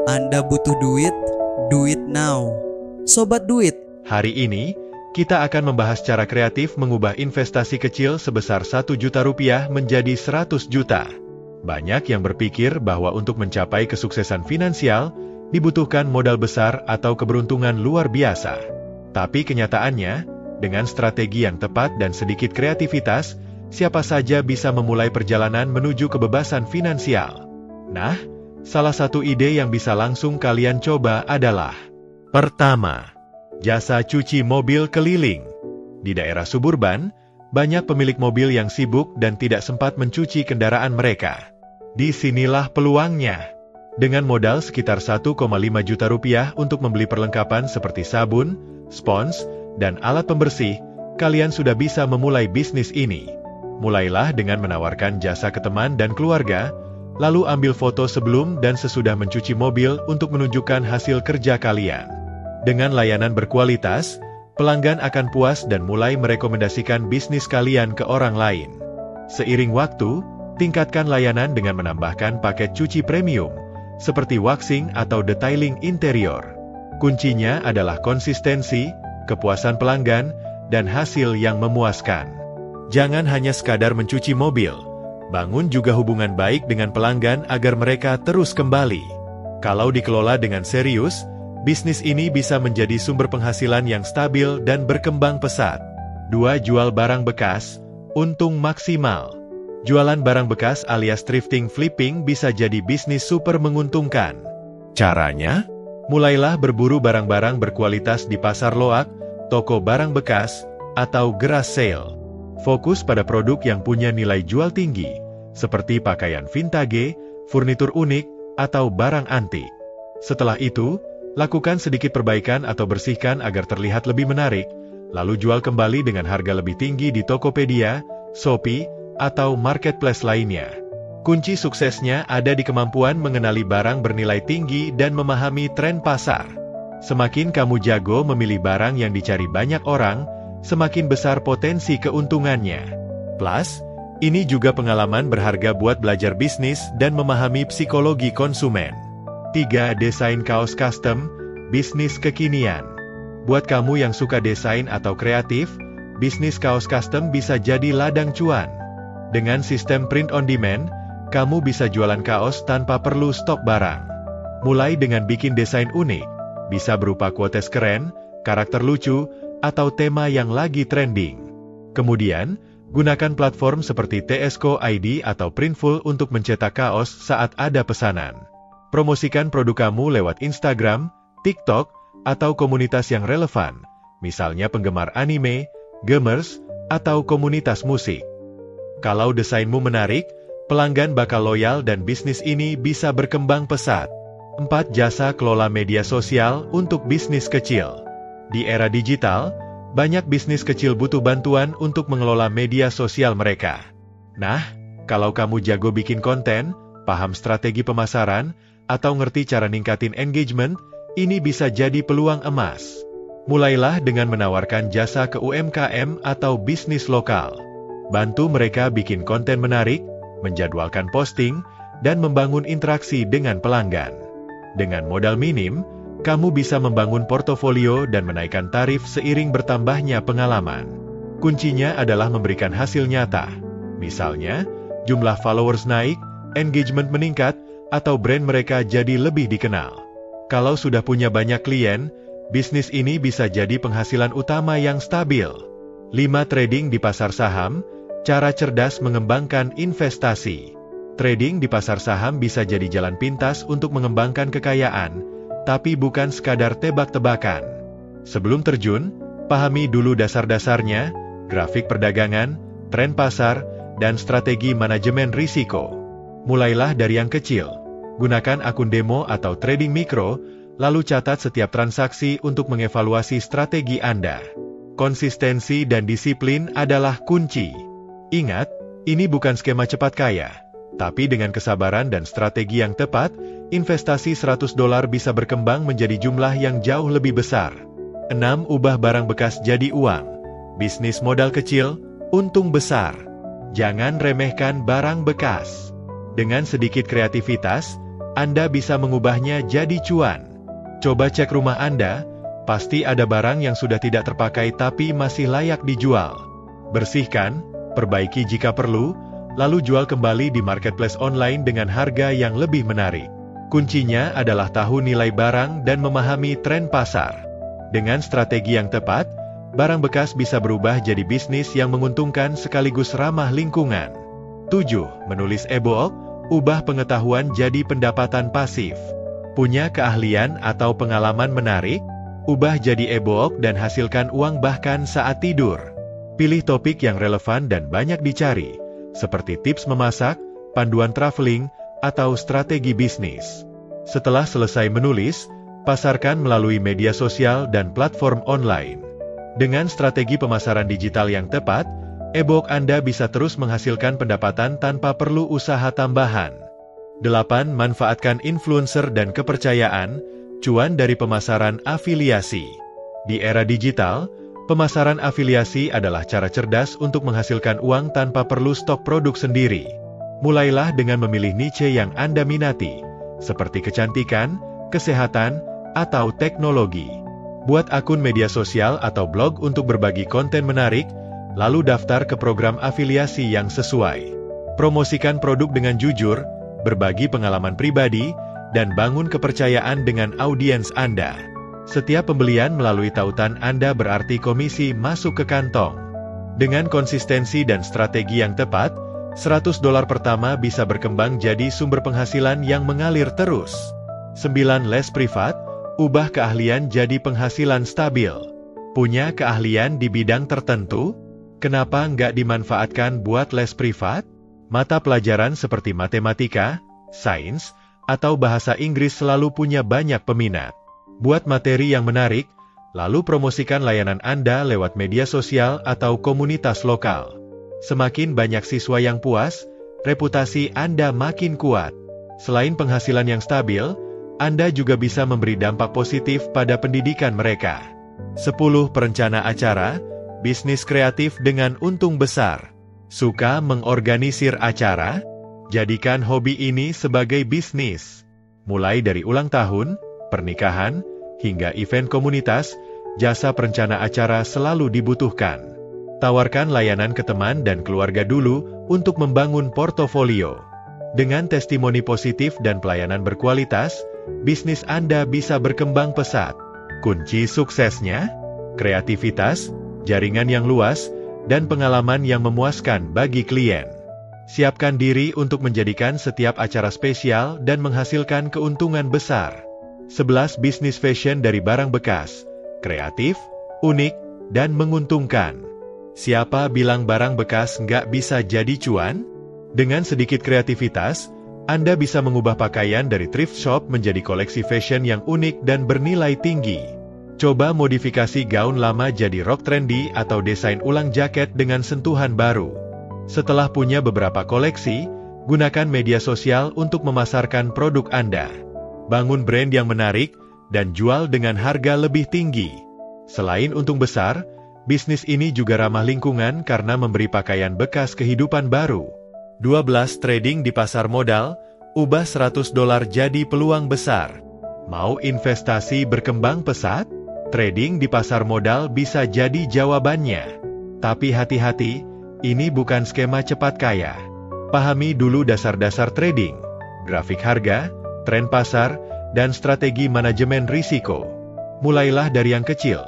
Anda butuh duit? Do it now. Sobat Duit. Hari ini, kita akan membahas cara kreatif mengubah investasi kecil sebesar 1 juta rupiah menjadi 100 juta. Banyak yang berpikir bahwa untuk mencapai kesuksesan finansial, dibutuhkan modal besar atau keberuntungan luar biasa. Tapi kenyataannya, dengan strategi yang tepat dan sedikit kreativitas, siapa saja bisa memulai perjalanan menuju kebebasan finansial. Nah, salah satu ide yang bisa langsung kalian coba adalah: pertama, jasa cuci mobil keliling. Di daerah suburban, banyak pemilik mobil yang sibuk dan tidak sempat mencuci kendaraan mereka. Disinilah peluangnya. Dengan modal sekitar 1,5 juta rupiah untuk membeli perlengkapan seperti sabun, spons, dan alat pembersih, kalian sudah bisa memulai bisnis ini. Mulailah dengan menawarkan jasa ke teman dan keluarga, lalu ambil foto sebelum dan sesudah mencuci mobil untuk menunjukkan hasil kerja kalian. Dengan layanan berkualitas, pelanggan akan puas dan mulai merekomendasikan bisnis kalian ke orang lain. Seiring waktu, tingkatkan layanan dengan menambahkan paket cuci premium, seperti waxing atau detailing interior. Kuncinya adalah konsistensi, kepuasan pelanggan, dan hasil yang memuaskan. Jangan hanya sekadar mencuci mobil, bangun juga hubungan baik dengan pelanggan agar mereka terus kembali. Kalau dikelola dengan serius, bisnis ini bisa menjadi sumber penghasilan yang stabil dan berkembang pesat. 2. Jual barang bekas, untung maksimal. Jualan barang bekas alias thrifting flipping bisa jadi bisnis super menguntungkan. Caranya? Mulailah berburu barang-barang berkualitas di pasar loak, toko barang bekas, atau garage sale. Fokus pada produk yang punya nilai jual tinggi, seperti pakaian vintage, furnitur unik, atau barang antik. Setelah itu, lakukan sedikit perbaikan atau bersihkan agar terlihat lebih menarik, lalu jual kembali dengan harga lebih tinggi di Tokopedia, Shopee, atau marketplace lainnya. Kunci suksesnya ada di kemampuan mengenali barang bernilai tinggi dan memahami tren pasar. Semakin kamu jago memilih barang yang dicari banyak orang, semakin besar potensi keuntungannya. Plus, ini juga pengalaman berharga buat belajar bisnis dan memahami psikologi konsumen. 3. Desain kaos custom, bisnis kekinian. Buat kamu yang suka desain atau kreatif, bisnis kaos custom bisa jadi ladang cuan. Dengan sistem print on demand, kamu bisa jualan kaos tanpa perlu stok barang. Mulai dengan bikin desain unik, bisa berupa quotes keren, karakter lucu, atau tema yang lagi trending. Kemudian, gunakan platform seperti TSCO ID atau Printful untuk mencetak kaos saat ada pesanan. Promosikan produk kamu lewat Instagram, TikTok, atau komunitas yang relevan, misalnya penggemar anime, gamers, atau komunitas musik. Kalau desainmu menarik, pelanggan bakal loyal dan bisnis ini bisa berkembang pesat. 4. Jasa kelola media sosial untuk bisnis kecil. Di era digital, banyak bisnis kecil butuh bantuan untuk mengelola media sosial mereka. Nah, kalau kamu jago bikin konten, paham strategi pemasaran, atau ngerti cara ningkatin engagement, ini bisa jadi peluang emas. Mulailah dengan menawarkan jasa ke UMKM atau bisnis lokal. Bantu mereka bikin konten menarik, menjadwalkan posting, dan membangun interaksi dengan pelanggan. Dengan modal minim, kamu bisa membangun portofolio dan menaikkan tarif seiring bertambahnya pengalaman. Kuncinya adalah memberikan hasil nyata. Misalnya, jumlah followers naik, engagement meningkat, atau brand mereka jadi lebih dikenal. Kalau sudah punya banyak klien, bisnis ini bisa jadi penghasilan utama yang stabil. 5. Trading di pasar saham, cara cerdas mengembangkan investasi. Trading di pasar saham bisa jadi jalan pintas untuk mengembangkan kekayaan, tapi bukan sekadar tebak-tebakan. Sebelum terjun, pahami dulu dasar-dasarnya, grafik perdagangan, tren pasar, dan strategi manajemen risiko. Mulailah dari yang kecil. Gunakan akun demo atau trading mikro, lalu catat setiap transaksi untuk mengevaluasi strategi Anda. Konsistensi dan disiplin adalah kunci. Ingat, ini bukan skema cepat kaya, tapi dengan kesabaran dan strategi yang tepat, investasi $100 bisa berkembang menjadi jumlah yang jauh lebih besar. 6. Ubah barang bekas jadi uang. Bisnis modal kecil, untung besar. Jangan remehkan barang bekas. Dengan sedikit kreativitas, Anda bisa mengubahnya jadi cuan. Coba cek rumah Anda, pasti ada barang yang sudah tidak terpakai tapi masih layak dijual. Bersihkan, perbaiki jika perlu, lalu jual kembali di marketplace online dengan harga yang lebih menarik. Kuncinya adalah tahu nilai barang dan memahami tren pasar. Dengan strategi yang tepat, barang bekas bisa berubah jadi bisnis yang menguntungkan sekaligus ramah lingkungan. 7. Menulis e-book, ubah pengetahuan jadi pendapatan pasif. Punya keahlian atau pengalaman menarik? Ubah jadi e-book dan hasilkan uang bahkan saat tidur. Pilih topik yang relevan dan banyak dicari, seperti tips memasak, panduan traveling, atau strategi bisnis. Setelah selesai menulis, pasarkan melalui media sosial dan platform online. Dengan strategi pemasaran digital yang tepat, e-book Anda bisa terus menghasilkan pendapatan tanpa perlu usaha tambahan. 8. Manfaatkan influencer dan kepercayaan, cuan dari pemasaran afiliasi. Di era digital, pemasaran afiliasi adalah cara cerdas untuk menghasilkan uang tanpa perlu stok produk sendiri. Mulailah dengan memilih niche yang Anda minati, seperti kecantikan, kesehatan, atau teknologi. Buat akun media sosial atau blog untuk berbagi konten menarik, lalu daftar ke program afiliasi yang sesuai. Promosikan produk dengan jujur, berbagi pengalaman pribadi, dan bangun kepercayaan dengan audiens Anda. Setiap pembelian melalui tautan Anda berarti komisi masuk ke kantong. Dengan konsistensi dan strategi yang tepat, $100 pertama bisa berkembang jadi sumber penghasilan yang mengalir terus. 9. Les privat, ubah keahlian jadi penghasilan stabil. Punya keahlian di bidang tertentu? Kenapa nggak dimanfaatkan buat les privat? Mata pelajaran seperti matematika, sains, atau bahasa Inggris selalu punya banyak peminat. Buat materi yang menarik, lalu promosikan layanan Anda lewat media sosial atau komunitas lokal. Semakin banyak siswa yang puas, reputasi Anda makin kuat. Selain penghasilan yang stabil, Anda juga bisa memberi dampak positif pada pendidikan mereka. 10. Perencana acara, bisnis kreatif dengan untung besar. Suka mengorganisir acara? Jadikan hobi ini sebagai bisnis. Mulai dari ulang tahun, pernikahan, hingga event komunitas, jasa perencana acara selalu dibutuhkan. Tawarkan layanan ke teman dan keluarga dulu untuk membangun portofolio. Dengan testimoni positif dan pelayanan berkualitas, bisnis Anda bisa berkembang pesat. Kunci suksesnya? Kreativitas, jaringan yang luas, dan pengalaman yang memuaskan bagi klien. Siapkan diri untuk menjadikan setiap acara spesial dan menghasilkan keuntungan besar. 11. Bisnis fashion dari barang bekas, kreatif, unik, dan menguntungkan. Siapa bilang barang bekas nggak bisa jadi cuan? Dengan sedikit kreativitas, Anda bisa mengubah pakaian dari thrift shop menjadi koleksi fashion yang unik dan bernilai tinggi. Coba modifikasi gaun lama jadi rok trendy atau desain ulang jaket dengan sentuhan baru. Setelah punya beberapa koleksi, gunakan media sosial untuk memasarkan produk Anda. Bangun brand yang menarik dan jual dengan harga lebih tinggi. Selain untung besar, bisnis ini juga ramah lingkungan karena memberi pakaian bekas kehidupan baru. 12. Trading di pasar modal, ubah $100 jadi peluang besar. Mau investasi berkembang pesat? Trading di pasar modal bisa jadi jawabannya. Tapi hati-hati, ini bukan skema cepat kaya. Pahami dulu dasar-dasar trading, grafik harga, tren pasar, dan strategi manajemen risiko. Mulailah dari yang kecil.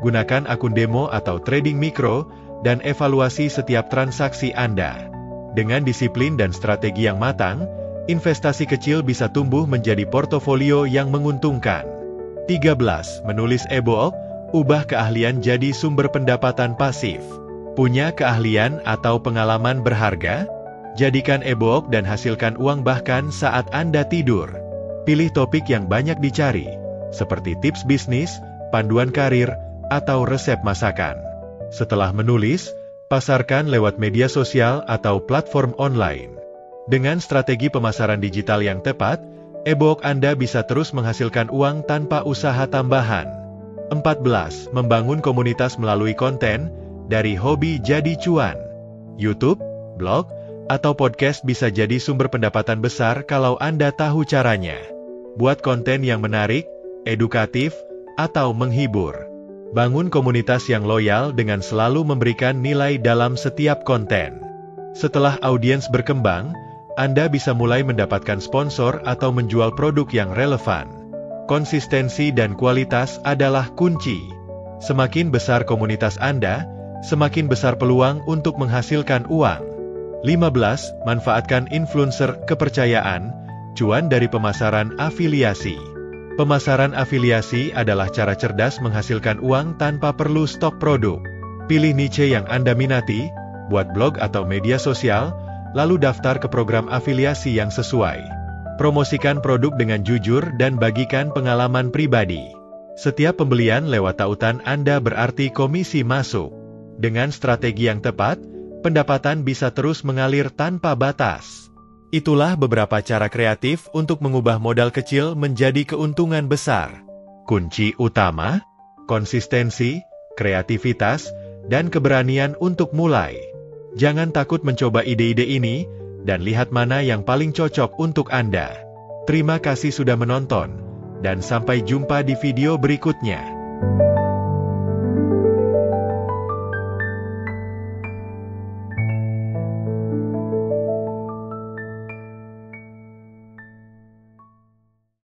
Gunakan akun demo atau trading mikro, dan evaluasi setiap transaksi Anda. Dengan disiplin dan strategi yang matang, investasi kecil bisa tumbuh menjadi portofolio yang menguntungkan. 13. Menulis e-book, ubah keahlian jadi sumber pendapatan pasif. Punya keahlian atau pengalaman berharga? Jadikan e-book dan hasilkan uang bahkan saat Anda tidur. Pilih topik yang banyak dicari, seperti tips bisnis, panduan karir, atau resep masakan. Setelah menulis, pasarkan lewat media sosial atau platform online. Dengan strategi pemasaran digital yang tepat, e-book Anda bisa terus menghasilkan uang tanpa usaha tambahan. 14. Membangun komunitas melalui konten, dari hobi jadi cuan. YouTube, blog, atau podcast bisa jadi sumber pendapatan besar kalau Anda tahu caranya. Buat konten yang menarik, edukatif, atau menghibur. Bangun komunitas yang loyal dengan selalu memberikan nilai dalam setiap konten. Setelah audiens berkembang, Anda bisa mulai mendapatkan sponsor atau menjual produk yang relevan. Konsistensi dan kualitas adalah kunci. Semakin besar komunitas Anda, semakin besar peluang untuk menghasilkan uang. 15. Manfaatkan influencer kepercayaan, cuan dari pemasaran afiliasi. Pemasaran afiliasi adalah cara cerdas menghasilkan uang tanpa perlu stok produk. Pilih niche yang Anda minati, buat blog atau media sosial, lalu daftar ke program afiliasi yang sesuai. Promosikan produk dengan jujur dan bagikan pengalaman pribadi. Setiap pembelian lewat tautan Anda berarti komisi masuk. Dengan strategi yang tepat, pendapatan bisa terus mengalir tanpa batas. Itulah beberapa cara kreatif untuk mengubah modal kecil menjadi keuntungan besar. Kunci utama, konsistensi, kreativitas, dan keberanian untuk mulai. Jangan takut mencoba ide-ide ini, dan lihat mana yang paling cocok untuk Anda. Terima kasih sudah menonton, dan sampai jumpa di video berikutnya.